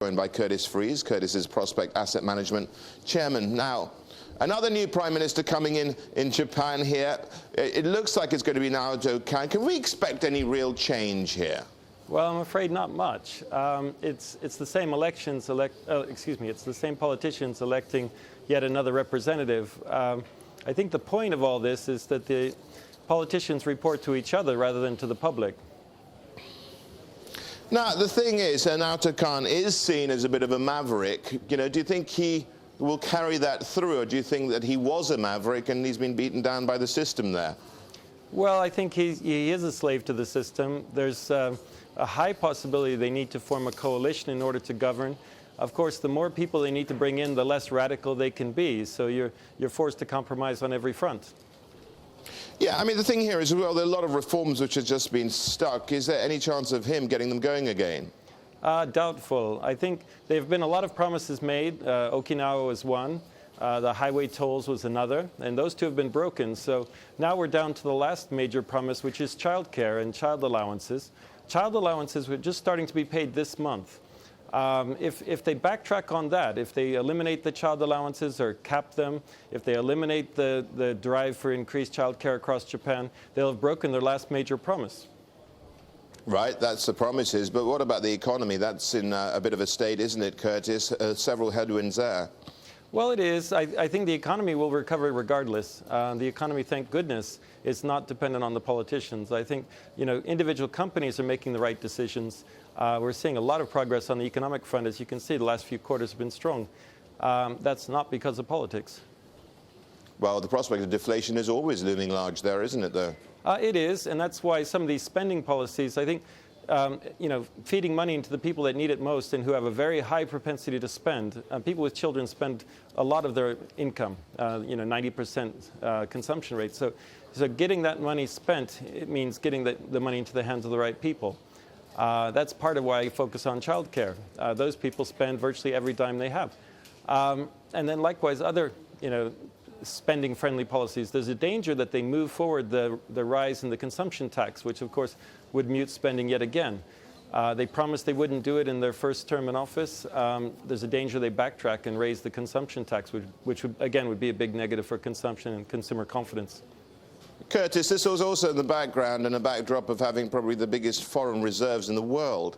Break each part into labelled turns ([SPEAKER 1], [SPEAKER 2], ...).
[SPEAKER 1] Joined by Curtis Freeze. Curtis is Prospect Asset Management Chairman. Now, another new Prime Minister coming in Japan here. It looks like it's going to be Naoto. Can we expect any real change here?
[SPEAKER 2] Well, I'm afraid not much. It's the same elections it's the same politicians electing yet another representative. I think the point of all this is that the politicians report to each other rather than to the public.
[SPEAKER 1] Now, the thing is, Naoto is seen as a bit of a maverick. You know, do you think he will carry that through, or do you think that he was a maverick and he's been beaten down by the system there?
[SPEAKER 2] Well, I think he is a slave to the system. There's a high possibility they need to form a coalition in order to govern. Of course, the more people they need to bring in, the less radical they can be. So you're forced to compromise on every front.
[SPEAKER 1] Yeah, I mean, the thing here is, well, there are a lot of reforms which have just been stuck. Is there any chance of him getting them going again?
[SPEAKER 2] Doubtful. I think there have been a lot of promises made. Okinawa was one. The highway tolls was another. And those two have been broken. So now we're down to the last major promise, which is child care and child allowances. Child allowances were just starting to be paid this month. If they backtrack on that, if they eliminate the child allowances or cap them, if they eliminate the drive for increased child care across Japan, they'll have broken their last major promise.
[SPEAKER 1] Right, that's the promises. But what about the economy? That's in a bit of a state, isn't it, Curtis? Several headwinds there.
[SPEAKER 2] Well, it is. I think the economy will recover regardless. The economy, thank goodness, is not dependent on the politicians. I think, individual companies are making the right decisions. We're seeing a lot of progress on the economic front. As you can see, the last few quarters have been strong. That's not because of politics.
[SPEAKER 1] Well, the prospect of deflation is always looming large there, isn't it, though?
[SPEAKER 2] It is, and that's why some of these spending policies, I think, feeding money into the people that need it most and who have a very high propensity to spend. People with children spend a lot of their income, 90% consumption rate. So getting that money spent, it means getting the money into the hands of the right people. That's part of why I focus on child care. Those people spend virtually every dime they have. And then likewise, other, spending-friendly policies. There's a danger that they move forward the rise in the consumption tax, which of course would mute spending yet again. They promised they wouldn't do it in their first term in office. There's a danger they backtrack and raise the consumption tax, which would, again, would be a big negative for consumption and consumer confidence.
[SPEAKER 1] Curtis, this was also in the background and a backdrop of having probably the biggest foreign reserves in the world.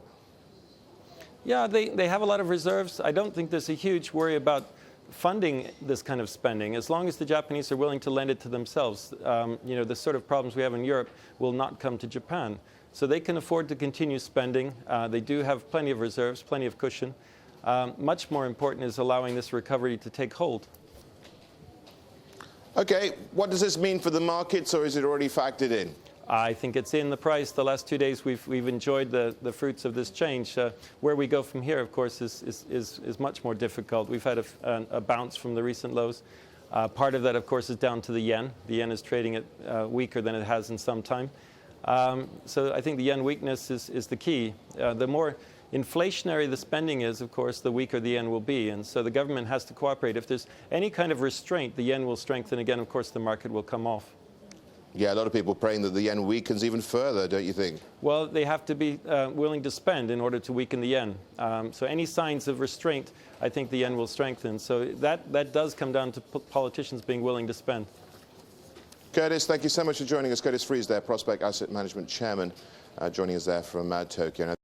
[SPEAKER 2] Yeah, they have a lot of reserves. I don't think there's a huge worry about funding this kind of spending, as long as the Japanese are willing to lend it to themselves. The sort of problems we have in Europe will not come to Japan. So they can afford to continue spending. They do have plenty of reserves, plenty of cushion. Much more important is allowing this recovery to take hold. Okay, what does this mean for the markets, or is it already factored in? I think it's in the price. The last 2 days we've enjoyed the fruits of this change. Where we go from here, of course, is much more difficult. We've had a bounce from the recent lows. Part of that, of course, is down to the yen. The yen is trading at weaker than it has in some time. So I think the yen weakness is the key. The more inflationary the spending is, of course, the weaker the yen will be. And so the government has to cooperate. If there's any kind of restraint, the yen will strengthen again. Of course, the market will come off.
[SPEAKER 1] Yeah, a lot of people praying that the yen weakens even further, don't you think?
[SPEAKER 2] Well, they have to be willing to spend in order to weaken the yen. So any signs of restraint, I think the yen will strengthen. So that does come down to politicians being willing to spend.
[SPEAKER 1] Curtis, thank you so much for joining us. Curtis Freeze there, Prospect Asset Management Chairman, joining us there from Tokyo.